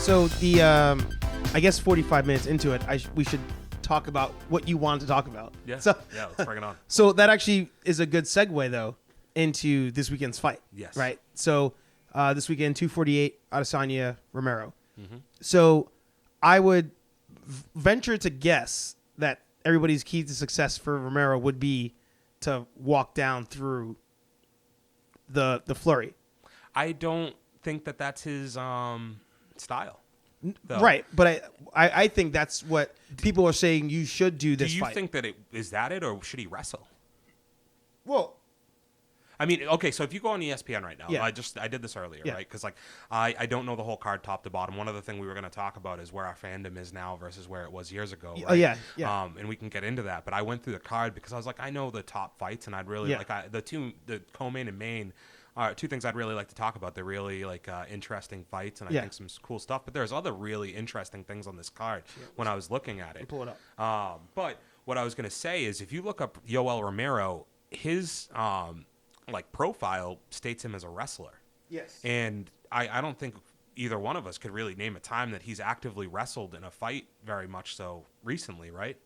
So the I guess 45 minutes into it, we should talk about what you wanted to talk about. Yeah. So, Yeah, let's bring it on. So that actually is a good segue though into this weekend's fight. Yes. Right. So this weekend, 248 Adesanya Romero. Mm-hmm. So I would venture to guess that everybody's key to success for Romero would be to walk down through the flurry. I don't think that that's his style. Though. Right, but I think that's what people are saying you should do this fight. Do you think that is that it, or should he wrestle? Well, I mean, okay, so if you go on ESPN right now, yeah. I did this earlier, right? Because I don't know the whole card top to bottom. One other thing we were going to talk about is where our fandom is now versus where it was years ago. Right? Oh yeah. And we can get into that. But I went through the card because I was like, I know the top fights, and I'd really the co-main and main. Two things I'd really like to talk about. They're really interesting fights, and I think some cool stuff. But there's other really interesting things on this card when I was looking at it. Pull it up. But what I was going to say is, if you look up Yoel Romero, his profile states him as a wrestler. Yes. And I don't think either one of us could really name a time that he's actively wrestled in a fight very much so recently, right?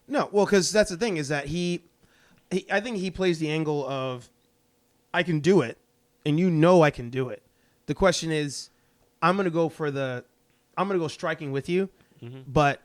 No, well, because that's the thing is that I think he plays the angle of I can do it, and I can do it. The question is, I'm gonna go striking with you, but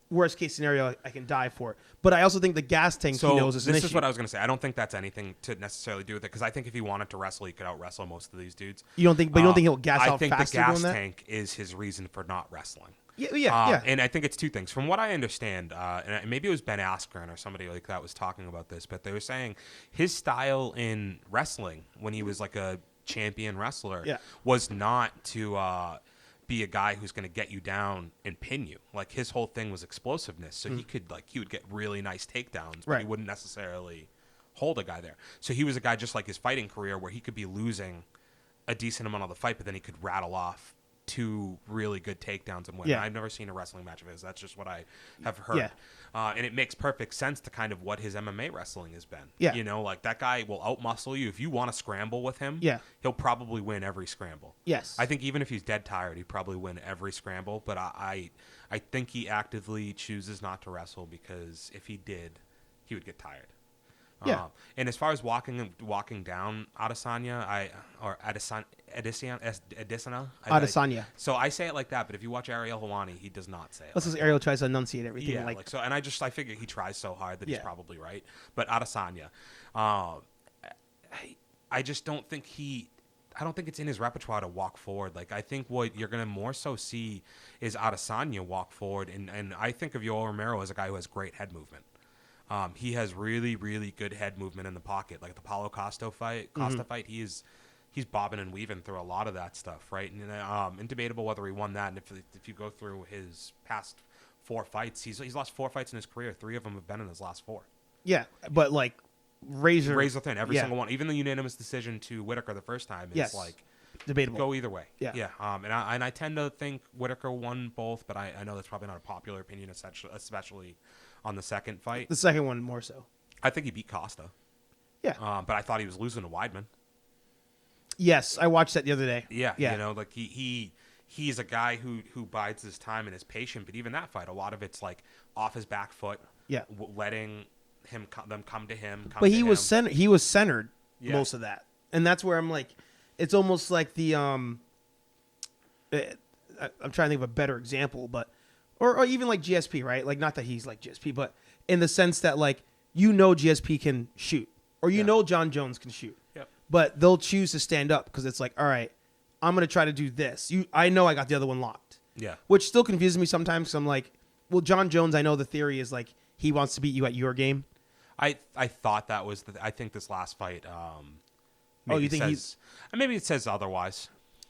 worst case scenario, I can die for it. But I also think the gas tank he knows is an issue. This is what I was gonna say. I don't think that's anything to necessarily do with it, because I think if he wanted to wrestle, he could out wrestle most of these dudes. You don't think? But you don't think he'll gas out faster? I think the gas tank is his reason for not wrestling. Yeah. And I think it's two things. From what I understand, and maybe it was Ben Askren or somebody like that was talking about this, but they were saying his style in wrestling when he was like a champion wrestler was not to be a guy who's going to get you down and pin you. Like, his whole thing was explosiveness. So he would get really nice takedowns, but he wouldn't necessarily hold a guy there. So he was a guy just like his fighting career where he could be losing a decent amount of the fight, but then he could rattle off two really good takedowns and win. Yeah. I've never seen a wrestling match of his. That's just what I have heard. Yeah. And it makes perfect sense to kind of what his MMA wrestling has been. Yeah. You know, like, that guy will outmuscle you. If you want to scramble with him, he'll probably win every scramble. Yes. I think even if he's dead tired, he'd probably win every scramble. But I think he actively chooses not to wrestle, because if he did, he would get tired. Yeah. And as far as walking down Adesanya, Adesanya. So I say it like that, but if you watch Ariel Helwani, he does not say it. That's because Ariel tries to enunciate everything. Yeah, so, and I figure he tries so hard that he's probably right. But Adesanya, I just don't think I don't think it's in his repertoire to walk forward. Like, I think what you're going to more so see is Adesanya walk forward, and I think of Yoel Romero as a guy who has great head movement. He has really, really good head movement in the pocket. Like the Paulo Costa fight, he's bobbing and weaving through a lot of that stuff, right? And debatable whether he won that. And if you go through his past 4 fights, he's lost 4 fights in his career. 3 of them have been in his last 4. Yeah, but like razor thin, every single one. Even the unanimous decision to Whitaker the first time is like debatable. Go either way. Yeah. And I tend to think Whitaker won both, but I know that's probably not a popular opinion, especially on the second fight. The second one more so. I think he beat Costa. Yeah. But I thought he was losing to Weidman. Yes, I watched that the other day. Yeah. You know, like he's a guy who bides his time and is patient. But even that fight, a lot of it's like off his back foot. Yeah. Letting them come to him. But he was centered most of that, and that's where I'm like, it's almost like the I'm trying to think of a better example, but. Or even like GSP, right? Like, not that he's like GSP, but in the sense that, like, GSP can shoot. Or John Jones can shoot. Yep. But they'll choose to stand up because it's like, all right, I'm going to try to do this. I know I got the other one locked. Yeah. Which still confuses me sometimes because I'm like, well, John Jones, I know the theory is like he wants to beat you at your game. I thought that was I think this last fight you think maybe it says otherwise.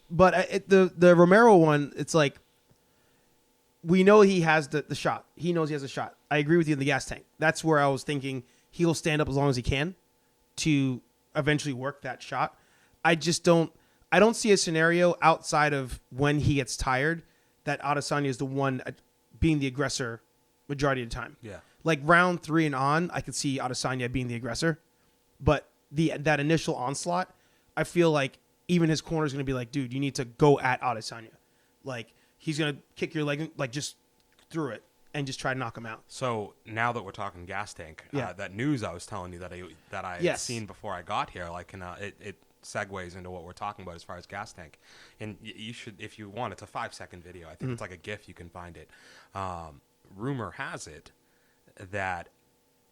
But the Romero one, it's like, we know he has the shot. He knows he has a shot. I agree with you in the gas tank. That's where I was thinking he'll stand up as long as he can to eventually work that shot. I don't see a scenario outside of when he gets tired that Adesanya is the one being the aggressor majority of the time. Yeah. Like round 3 and on, I could see Adesanya being the aggressor. But that initial onslaught, I feel like even his corner is going to be like, dude, you need to go at Adesanya. Like he's gonna kick your leg like just through it and just try to knock him out. So now that we're talking gas tank, that news I was telling you that I had seen before I got here, like it segues into what we're talking about as far as gas tank. And you should, if you want, it's a 5-second video. I think it's like a GIF. You can find it. Rumor has it that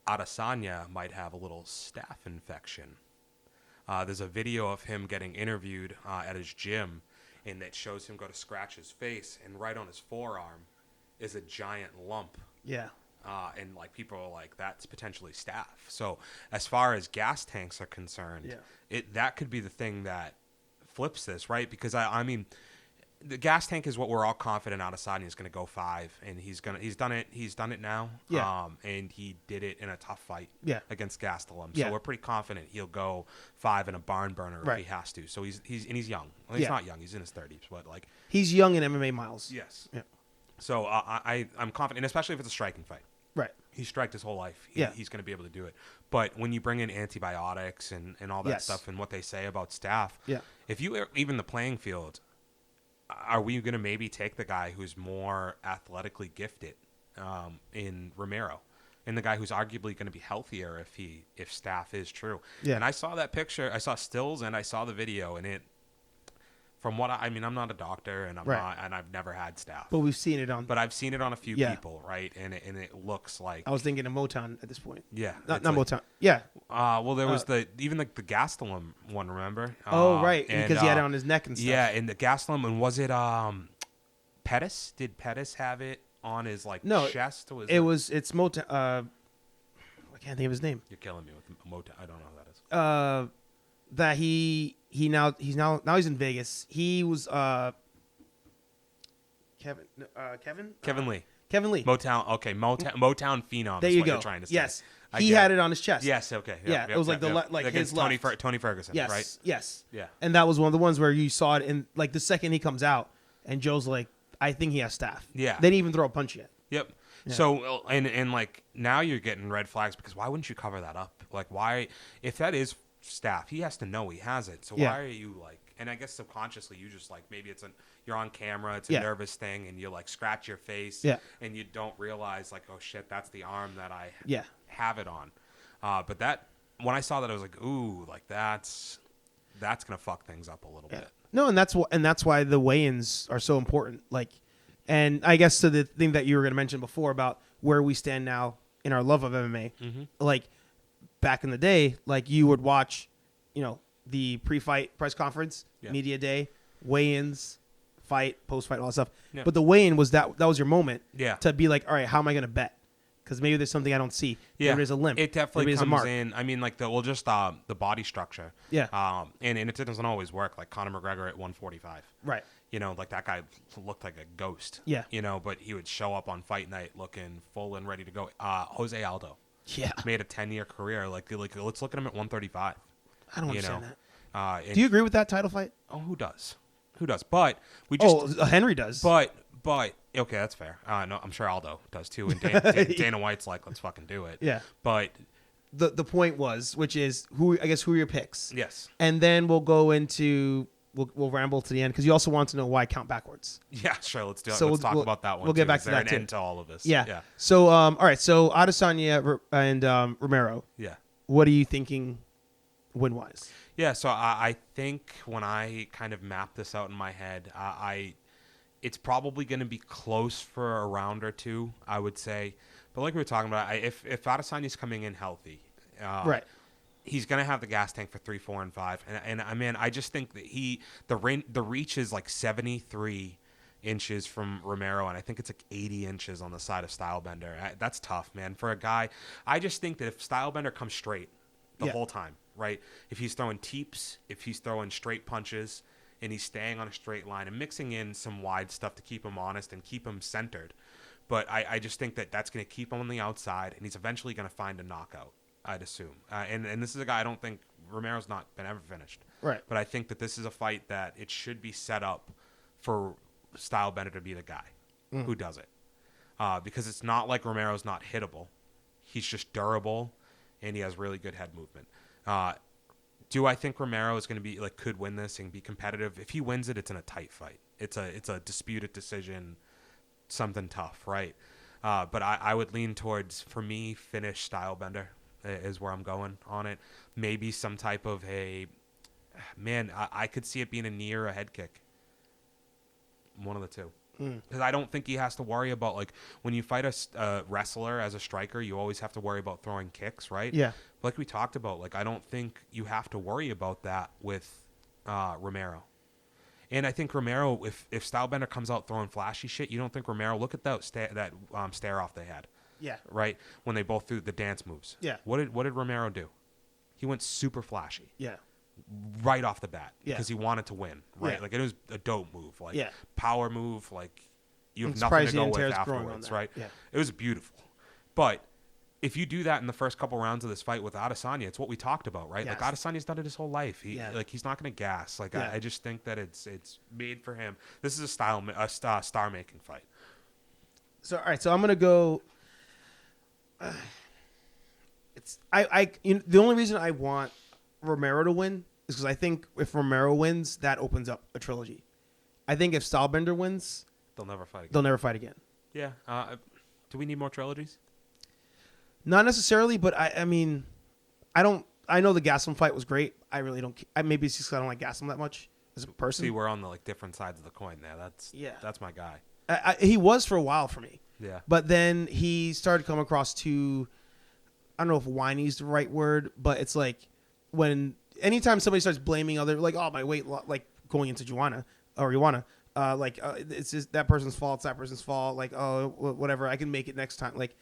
Adesanya might have a little staph infection. There's a video of him getting interviewed at his gym, and it shows him go to scratch his face, and right on his forearm is a giant lump. Yeah. And like people are like, that's potentially staph. So as far as gas tanks are concerned, that could be the thing that flips this, right? Because I mean, the gas tank is what we're all confident Adesanya is going to go 5, and he's done it now. Yeah. And he did it in a tough fight. Yeah. Against Gastelum. Yeah. So we're pretty confident he'll go 5 in a barn burner if he has to. So he's young. Well, he's not young. He's in his 30s, but like he's young in MMA miles. Yes. Yeah. So I'm confident, and especially if it's a striking fight. Right. He's striked his whole life. He's going to be able to do it. But when you bring in antibiotics and all that stuff and what they say about staph, if you even the playing field, are we going to maybe take the guy who's more athletically gifted in Romero, and the guy who's arguably going to be healthier if staph is true? Yeah. And I saw that picture. I saw stills and I saw the video, and it. From what I mean, I'm not a doctor, and I've never had staph. But we've seen it on. But I've seen it on a few people, right? And it looks like. I was thinking of Motown at this point. Yeah, not like, Motown. Yeah. Well, there was even like the Gastelum one. Remember? Right, because he had it on his neck and stuff. Yeah, and the Gastelum, and was it Pettis? Did Pettis have it on his chest? It's Motown. I can't think of his name. You're killing me with Motown. I don't know who that is. That he's in Vegas. He was Kevin Lee. Kevin Lee. Motown. Okay, Motown phenom. There is you what go. You're trying to say. Yes, he had it on his chest. Yes. Okay. It was like his left. Tony Ferguson. Yes. Right. Yes. Yeah. And that was one of the ones where you saw it in like the second he comes out, and Joe's like, I think he has staph. Yeah. They didn't even throw a punch yet. Yep. Yeah. So and like now you're getting red flags because why wouldn't you cover that up? Like why, if that is staph, he has to know he has it. So why are you like? And I guess subconsciously you just like maybe you're on camera, it's a nervous thing, and you like scratch your face, and you don't realize like, oh shit, that's the arm that I have it on. But that when I saw that, I was like, ooh, like that's gonna fuck things up a little bit. No, and that's why the weigh-ins are so important. Like, and I guess to the thing that you were gonna mention before about where we stand now in our love of MMA, like back in the day, like you would watch, the pre-fight press conference, media day, weigh-ins, fight, post-fight, all that stuff. Yeah. But the weigh-in was that was your moment to be like, all right, how am I going to bet? Because maybe there's something I don't see. Maybe there's a limp. It definitely comes in. I mean, like the body structure. Yeah. And it doesn't always work. Like Conor McGregor at 145. Right. Like that guy looked like a ghost. Yeah. But he would show up on fight night looking full and ready to go. Jose Aldo. Yeah. Made a 10-year career. Like let's look at him at 135. I don't understand that. Do you agree with that title fight? Oh, who does? But we just. Henry does. But okay, that's fair. No, I'm sure Aldo does too. And Dana White's like, let's fucking do it. Yeah. But the point was, which is who are your picks? Yes. And then we'll go into we'll ramble to the end because you also want to know why count backwards. Yeah, sure. Let's do it. Let's talk about that one. We'll get back to that too. End to all of this. Yeah. So all right. So Adesanya and Romero. Yeah. What are you thinking? Win-wise. Yeah, so I think when I kind of map this out in my head, it's probably going to be close for a round or two, I would say. But like we were talking about, if Adesanya's coming in healthy, right, he's going to have the gas tank for 3, 4, and 5. And I mean, I just think that the reach is like 73 inches from Romero, and I think it's like 80 inches on the side of Stylebender. That's tough, man. For a guy, I just think that if Stylebender comes straight the whole time, right? If he's throwing teeps, if he's throwing straight punches, and he's staying on a straight line and mixing in some wide stuff to keep him honest and keep him centered. But I just think that that's going to keep him on the outside, and he's eventually going to find a knockout, I'd assume. And this is a guy I don't think Romero's not been ever finished. Right. But I think that this is a fight that it should be set up for Stylebender to be the guy who does it. Because it's not like Romero's not hittable. He's just durable, and he has really good head movement. Do I think Romero is going to be like could win this and be competitive? If he wins it, it's in a tight fight. It's a disputed decision, something tough, right? But I would lean towards, for me, finish style bender is where I'm going on it. Maybe some type of I could see it being a knee or a head kick. One of the two. Because I don't think he has to worry about, like, when you fight a wrestler as a striker, you always have to worry about throwing kicks, right? Yeah. Like we talked about, like, I don't think you have to worry about that with Romero. And I think Romero, if Stylebender comes out throwing flashy shit, you don't think Romero, look at that stare off they had. Yeah. Right? When they both threw the dance moves. Yeah. What did Romero do? He went super flashy. Yeah. Right off the bat, Yeah. because he wanted to win, right? Yeah. Like, it was a dope move, like, yeah. power move, like, you have I'm nothing to surprised go the with Terrace growing on afterwards, that. right? Yeah. It was beautiful. But if you do that in the first couple rounds of this fight with Adesanya, it's what we talked about, right? Yes. Like, Adesanya's done it his whole life. Yeah. He's not going to gas. Like, Yeah. I just think that it's made for him. This is a star making fight. So all right, so I'm gonna go. The only reason I want Romero to win is because I think if Romero wins, that opens up a trilogy. I think if Stylebender wins, They'll never fight again. they'll never fight again. Yeah. Do we need more trilogies? Not necessarily, but I mean, I don't. I know the Gaslam fight was great. I really don't. Maybe it's just 'cause I don't like Gaslam that much as a person. See, we're on the like different sides of the coin there. Yeah. That's my guy. He was for a while for me. Yeah. But then he started coming across too. I don't know if whiny is the right word, but it's like anytime somebody starts blaming other, like, oh, my weight, like going into Joanna or Ioana, it's just that person's fault. It's that person's fault. Like, oh, whatever. I can make it next time. Like,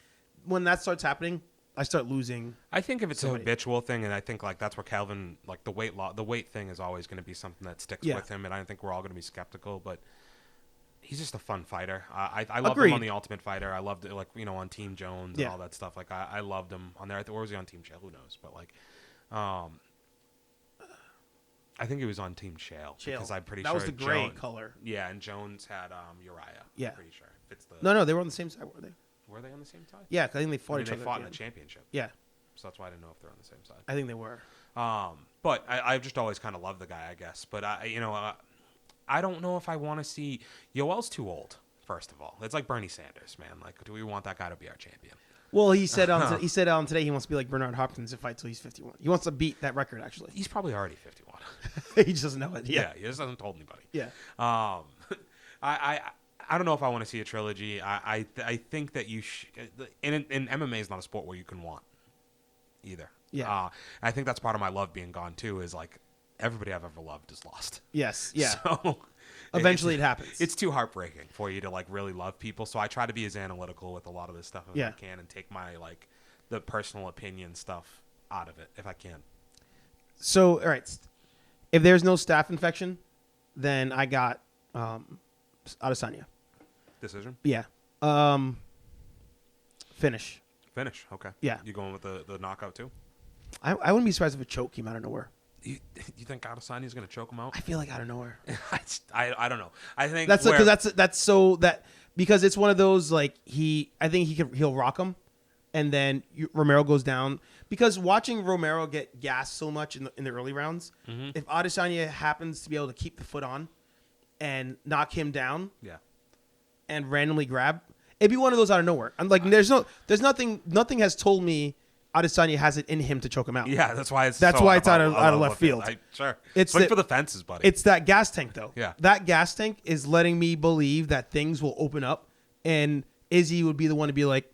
when that starts happening, I start losing. I think if it's somebody. a habitual thing, and I think like that's where Calvin, like the weight thing is always going to be something that sticks Yeah. with him, and I think we're all going to be skeptical, but he's just a fun fighter. I loved Agreed. him on The Ultimate Fighter. I loved it, like, on Team Jones Yeah. and all that stuff. Like, I loved him on there. Or was he on Team Shale? Who knows? But like, I think he was on Team Shale. Because I'm pretty that sure was the gray color. Yeah, and Jones had Uriah. Yeah. I'm pretty sure. It's the No, they were on the same side, were they? Were they on the same side? Yeah, 'cause I think they fought I mean, each they other. fought at in the the end. championship. Yeah, So that's why I didn't know if they're on the same side. I think they were. But I've just always kind of loved the guy, I guess. But I don't know if I want to see Yoel's too old. First of all, it's like Bernie Sanders, man. Like, do we want that guy to be our champion? Well, he said today he wants to be like Bernard Hopkins and fight till he's 51. He wants to beat that record, actually. He's probably already 51. He just doesn't know it. Yeah, He just hasn't told anybody. yeah. I don't know if I want to see a trilogy. I think that you and MMA is not a sport where you can want either. Yeah. I think that's part of my love being gone too. Is like everybody I've ever loved is lost. Yes. Yeah. So Eventually, it happens. It's too heartbreaking for you to like really love people. So I try to be as analytical with a lot of this stuff as I can and take my like the personal opinion stuff out of it if I can. So, all right. If there's no staph infection, then I got Adesanya. Decision? Yeah. Finish. Okay. Yeah. You going with the knockout too? I wouldn't be surprised if a choke came out of nowhere. You think Adesanya's going to choke him out? I feel like out of nowhere. I don't know. I think because it's one of those like he'll rock him, and then Romero goes down. Because watching Romero get gassed so much in the early rounds, if Adesanya happens to be able to keep the foot on and knock him down, and randomly grab, it'd be one of those out of nowhere. I'm like, there's nothing has told me Adesanya has it in him to choke him out. Yeah, that's why it's out of left field. Sure, It's swing for the fences, buddy. It's that gas tank though. Yeah, that gas tank is letting me believe that things will open up, and Izzy would be the one to be like,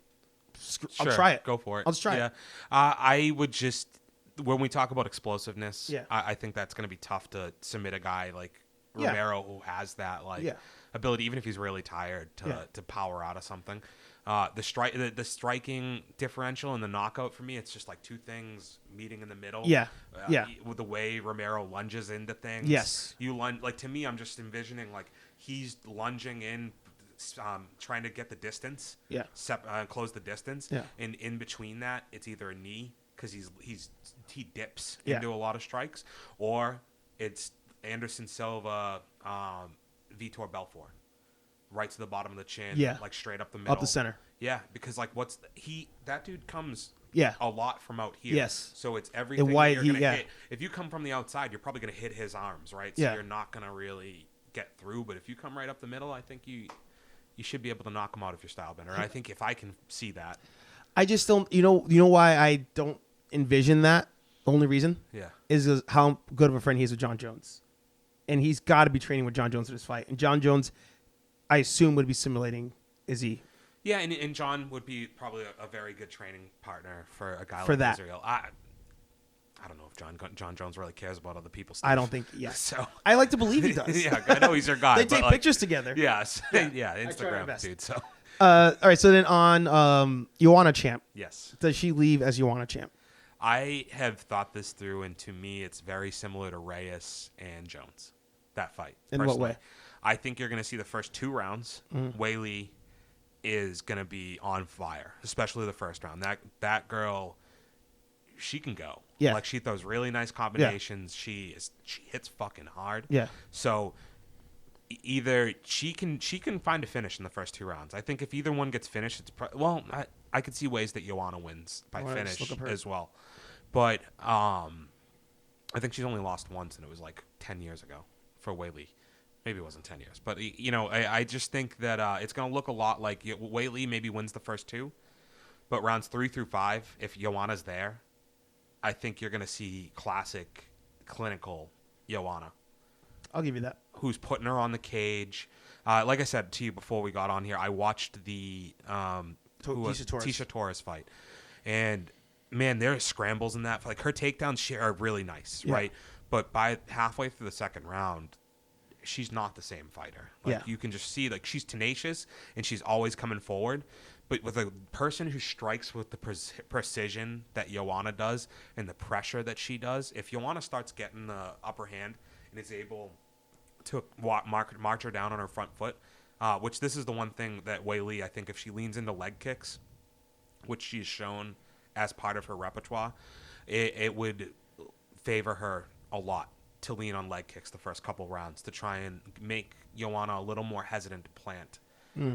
I'll try it. Go for it. I'll just try it. I would just, when we talk about explosiveness, Yeah. I think that's going to be tough to submit a guy like Romero who has that ability, even if he's really tired, to power out of something. The striking differential and the knockout for me, it's just like two things meeting in the middle. With the way Romero lunges into things. Yes. You lunge, like, to me, I'm just envisioning like he's lunging in, trying to get the distance. Close the distance. And in between that, it's either a knee because he dips into a lot of strikes, or it's Anderson Silva, Vitor Belfort, right to the bottom of the chin, like straight up the middle, up the center. Yeah, because like that dude comes a lot from out here. Yes. So it's everything why that you're going to yeah. hit. If you come from the outside, you're probably going to hit his arms, right? So Yeah. you're not going to really get through. But if you come right up the middle, I think you should be able to knock him out if you're style bender. And I think if I can see that. I just don't, you know why I don't envision that? The only reason is how good of a friend he is with John Jones. And he's got to be training with John Jones in this fight. And John Jones, I assume, would be simulating Izzy. Yeah, and John would be probably a very good training partner for a guy for like that. Israel. I don't know if John Jones really cares about other people's stuff. I don't think, So I like to believe he does. Yeah, I know he's your guy. They take pictures together. Yes. Yeah, my Instagram, best. dude. So. All right, so then on Joanna Champ. Yes. Does she leave as Joanna Champ? I have thought this through, and to me, it's very similar to Reyes and Jones, that fight. In personally. what way? I think you're going to see the first 2 rounds. Weili is going to be on fire, especially the first round. That girl, she can go. Yeah. Like, she throws really nice combinations. Yeah. She hits fucking hard. Yeah. So either she can find a finish in the first 2 rounds. I think if either one gets finished, it's I could see ways that Joanna wins by finish as well. But I think she's only lost once, and it was like 10 years ago for Weili. Maybe it wasn't 10 years. But, I just think that it's going to look a lot like Weili maybe wins the first 2. But rounds 3 through 5, if Joanna's there, I think you're going to see classic, clinical Joanna. I'll give you that. Who's putting her on the cage. Like I said to you before we got on here, I watched the Tisha Torres fight. And, man, there are scrambles in that. Like, her takedowns are really nice, right? But by halfway through the second round, she's not the same fighter. Like, you can just see, like, she's tenacious, and she's always coming forward. But with a person who strikes with the precision that Joanna does and the pressure that she does, if Joanna starts getting the upper hand and is able to march her down on her front foot, which this is the one thing that Weili, I think if she leans into leg kicks, which she's shown as part of her repertoire, it would favor her a lot to lean on leg kicks the first couple rounds to try and make Joanna a little more hesitant to plant.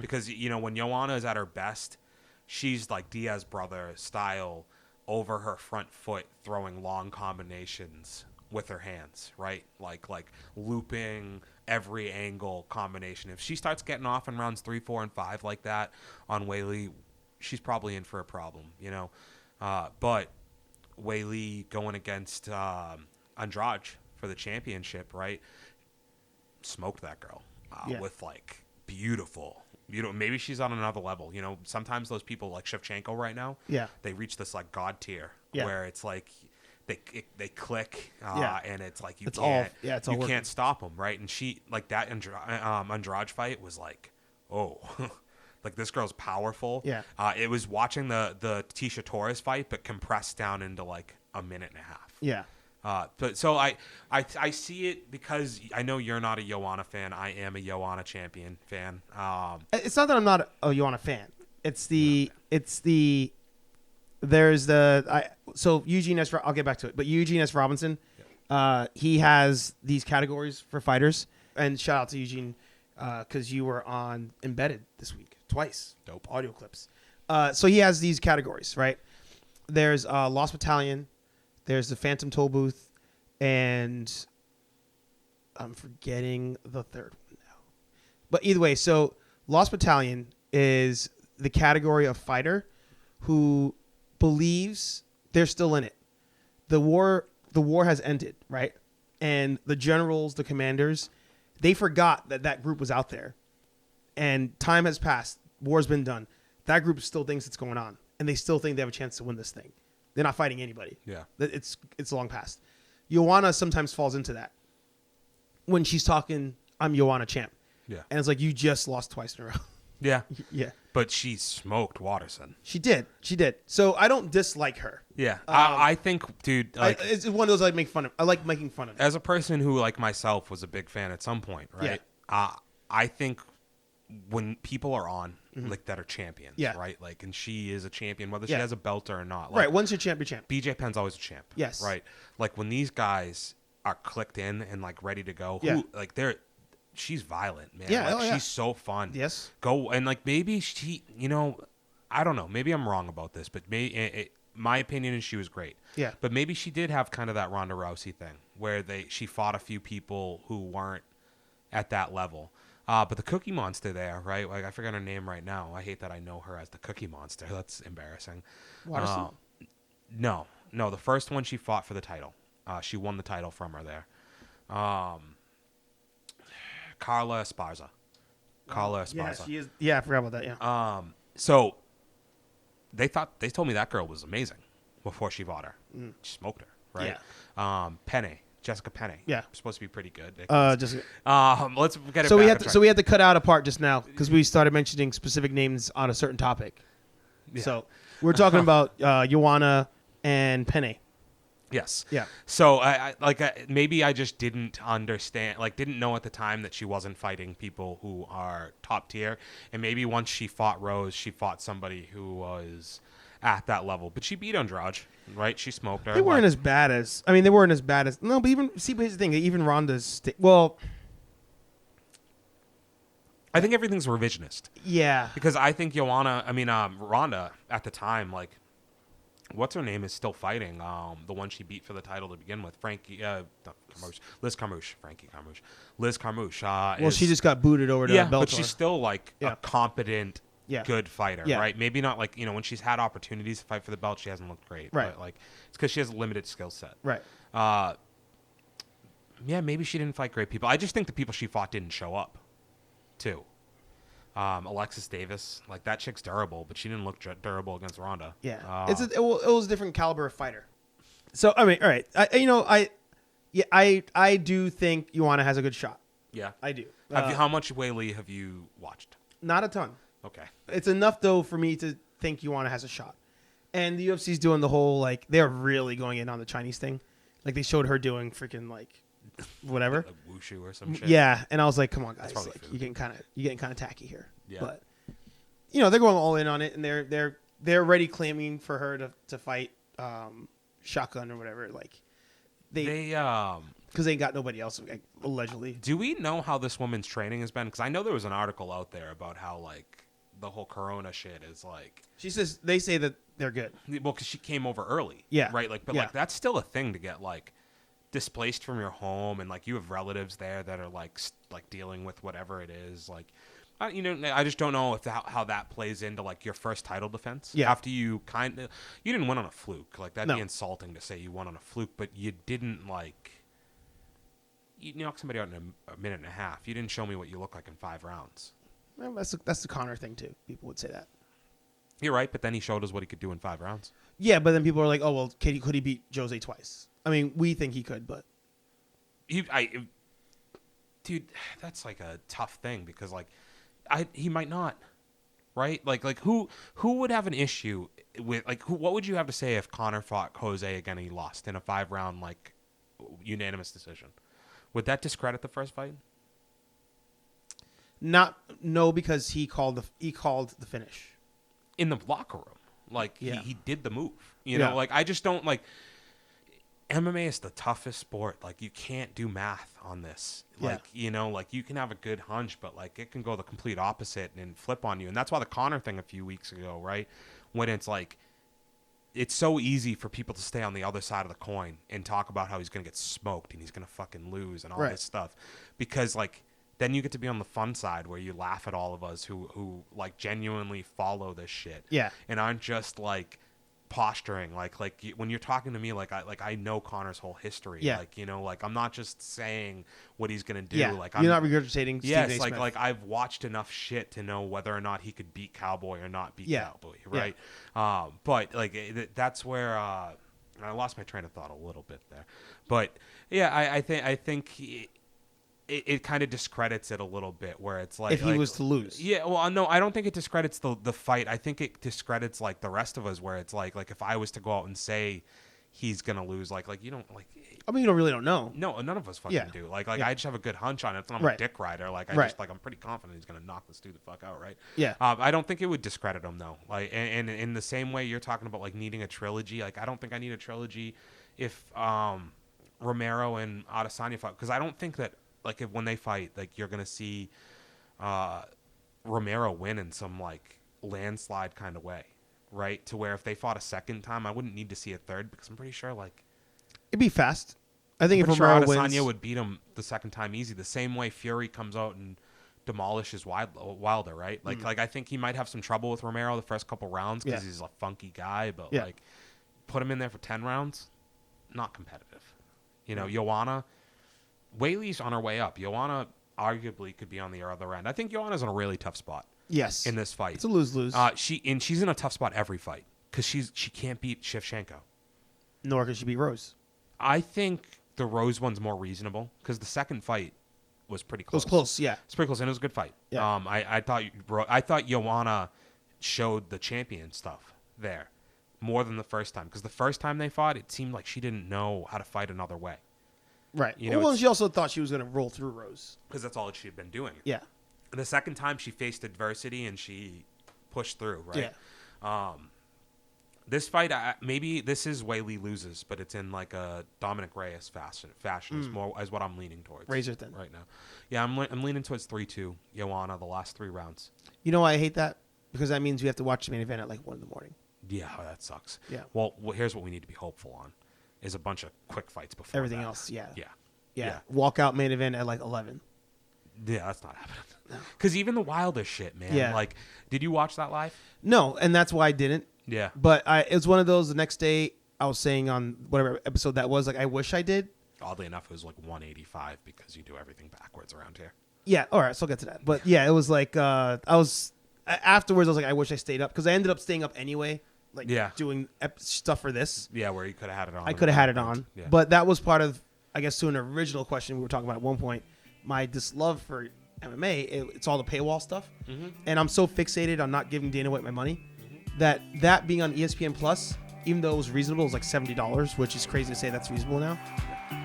Because, when Joanna is at her best, she's like Diaz brother style over her front foot, throwing long combinations with her hands, right? Like looping every angle combination. If she starts getting off in rounds 3, 4, and 5 like that on Weili, she's probably in for a problem, But Weili going against Andrade for the championship, right? Smoked that girl with like beautiful. Maybe she's on another level. Sometimes those people like Shevchenko right now, they reach this like god tier where it's like they click and it's like you can't stop them, right? And she like that Andrade fight was like, oh, like this girl's powerful. Yeah. It was watching the Tisha Torres fight, but compressed down into like a minute and a half. Yeah. But so I see it because I know you're not a Joanna fan. I am a Joanna champion fan. It's not that I'm not a Joanna fan. So Eugene S. I'll get back to it. But Eugene S. Robinson, he has these categories for fighters. And shout out to Eugene because you were on Embedded this week twice. Dope audio clips. So he has these categories, right? There's Lost Battalion. There's the Phantom Toll Booth, and I'm forgetting the third one now. But either way, so Lost Battalion is the category of fighter who believes they're still in it. The war has ended, right? And the generals, the commanders, they forgot that group was out there. And time has passed. War's been done. That group still thinks it's going on, and they still think they have a chance to win this thing. They're not fighting anybody. Yeah. It's long past. Joanna sometimes falls into that. When she's talking, I'm Joanna champ. Yeah. And it's like, you just lost twice in a row. Yeah. Yeah. But she smoked Watterson. She did. So I don't dislike her. Yeah. I think, dude, like, it's one of those I make fun of. I like making fun of her. As a person who, like myself, was a big fan at some point, right? Yeah. I think when people are on, like, that are champions, right? Like, and she is a champion, whether she has a belt or not. Like, right. Once you're champ, you're champ. BJ Penn's always a champ. Yes. Right. Like, when these guys are clicked in and, like, ready to go, she's violent, man. Yeah. Like, she's so fun. Yes. Go, and, like, maybe she, I don't know. Maybe I'm wrong about this, but my opinion is she was great. Yeah. But maybe she did have kind of that Ronda Rousey thing where she fought a few people who weren't at that level. But the Cookie Monster there, right? Like I forget her name right now. I hate that I know her as the Cookie Monster. That's embarrassing. Watterson? No. The first one she fought for the title. She won the title from her there. Carla Esparza. Yeah, she is. Yeah, I forgot about that. Yeah. So they told me that girl was amazing before she fought her. She smoked her, right? Yeah. Jessica Penne. Yeah. Supposed to be pretty good. Just. Let's get it. So back. we had to cut out a part just now because we started mentioning specific names on a certain topic. Yeah. So we're talking about Joanna and Penne. Yes. Yeah. So maybe I just didn't understand, didn't know at the time that she wasn't fighting people who are top tier, and maybe once she fought Rose, she fought somebody who was at that level. But she beat Andrade, right? She smoked her. They weren't as bad as. No, but even see, but here's the thing. Even Ronda's. I think everything's revisionist. Yeah. Because I think Ronda at the time, what's her name is still fighting. The one she beat for the title to begin with, Liz Carmouche. Liz Carmouche. She just got booted over to Bellator. But she's still a competent, good fighter, Yeah. right? Maybe not when she's had opportunities to fight for the belt, she hasn't looked great, right? But it's because she has a limited skill set, right? Maybe she didn't fight great people. I just think the people she fought didn't show up, too. Alexis Davis, that chick's durable, but she didn't look durable against Ronda. Yeah, it was a different caliber of fighter. So I mean, all right, I do think Joanna has a good shot. Yeah, I do. How much Weili have you watched? Not a ton. Okay, it's enough though for me to think Joanna has a shot. And the UFC's doing the whole they're really going in on the Chinese thing. They showed her doing freaking whatever, wushu or some shit. Yeah, and I was like, come on, guys, you're getting kind of tacky here. Yeah. But they're going all in on it, and they're already claiming for her to fight Shotgun or whatever. They because they ain't got nobody else allegedly. Do we know how this woman's training has been? Because I know there was an article out there about how the whole Corona shit is She says they say that they're good. Well, because she came over early. Yeah. Right. That's still a thing to get displaced from your home, and you have relatives there that are dealing with whatever it is. I just don't know how that plays into your first title defense. Yeah. After you didn't win on a fluke. That'd be insulting to say you won on a fluke, but you didn't you knocked somebody out in a minute and a half. You didn't show me what you look like in 5 rounds. Well, that's the Conor thing too. People would say that. You're right, but then he showed us what he could do in 5 rounds. Yeah, but then people are like, "Oh well, could he beat Jose twice?" I mean, we think he could, but dude, that's a tough thing because he might not, right? Who would have an issue with what would you have to say if Conor fought Jose again and he lost in a 5-round unanimous decision? Would that discredit the first fight? No, because he called the finish in the locker room. He did the move. You know, I just don't MMA is the toughest sport. You can't do math on this. You can have a good hunch, but it can go the complete opposite and flip on you. And that's why the Conor thing a few weeks ago, right? When it's it's so easy for people to stay on the other side of the coin and talk about how he's going to get smoked and he's going to fucking lose and all this stuff. Because then you get to be on the fun side where you laugh at all of us who genuinely follow this shit. Yeah. And aren't just posturing when you're talking to me I know Conor's whole history. Yeah. I'm not just saying what he's gonna do. Yeah. I'm you're not regurgitating. Yes, Stephen A. Smith. I've watched enough shit to know whether or not he could beat Cowboy or not beat Cowboy, right? Yeah. But that's where I lost my train of thought a little bit there. But yeah, I think it kind of discredits it a little bit where it's if he was to lose. Yeah, well, no, I don't think it discredits the fight. I think it discredits the rest of us where it's if I was to go out and say he's gonna lose, you don't I mean, you don't know. No, none of us fucking do. I just have a good hunch on it. It's not Right. a dick rider. I'm pretty confident he's gonna knock this dude the fuck out, right? Yeah. I don't think it would discredit him though. And in the same way you're talking about needing a trilogy. I don't think I need a trilogy if Romero and Adesanya fought, because I don't think that if when they fight, you're gonna see Romero win in some landslide kind of way. right? To where if they fought a second time, I wouldn't need to see a third because I'm pretty sure like It'd be fast. I think I'm if pretty sure Romero Adesanya wins, would beat him the second time easy. The same way Fury comes out and demolishes Wilder, right? Like I think he might have some trouble with Romero the first couple rounds because he's a funky guy, but like put him in there for 10 rounds, not competitive. You know, Joanna, Weili's on her way up. Joanna arguably could be on the other end. I think Joanna's in a really tough spot. Yes, in this fight, it's a lose-lose. She's in a tough spot every fight because she can't beat Shevchenko. Nor can she beat Rose. I think the Rose one's more reasonable because the second fight was pretty close. It was close, yeah. It's pretty close, and it was a good fight. Yeah. I thought Joanna showed the champion stuff there more than the first time because the first time they fought, it seemed like she didn't know how to fight another way. Right. You know, well, she also thought she was going to roll through Rose because that's all she'd been doing. Yeah. The second time she faced adversity and she pushed through, right? Yeah. This fight, maybe this is Weili loses, but it's in like a Dominic Reyes fashion. Is more as what I'm leaning towards. Razor thin right now. Yeah, I'm leaning towards 3-2 Joanna the last 3 rounds. You know why I hate that? Because that means we have to watch the main event at like 1 a.m. Yeah, that sucks. Yeah. Well, here's what we need to be hopeful on: is a bunch of quick fights before Everything that. else. Yeah. Yeah. Walkout main event at like 11. Yeah, that's not happening. Because even the Wilder shit, man. Yeah. Like, did you watch that live? No, and that's why I didn't. Yeah. But it was one of those. The next day, I was saying on whatever episode that was, like, I wish I did. Oddly enough, it was like 185 because you do everything backwards around here. Yeah. All right. So I'll get to that. But yeah, it was like afterwards. I was like, I wish I stayed up because I ended up staying up anyway. Like doing stuff for this. Yeah, where you could have had it on. I could have had it on. Yeah. But that was part of, I guess, to an original question we were talking about at one point. My dislove for MMA, it's all the paywall stuff. Mm-hmm. And I'm so fixated on not giving Dana White my money that being on ESPN Plus, even though it was reasonable, it was like $70, which is crazy to say that's reasonable now.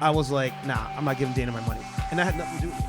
I was like, nah, I'm not giving Dana my money. And that had nothing to do with me.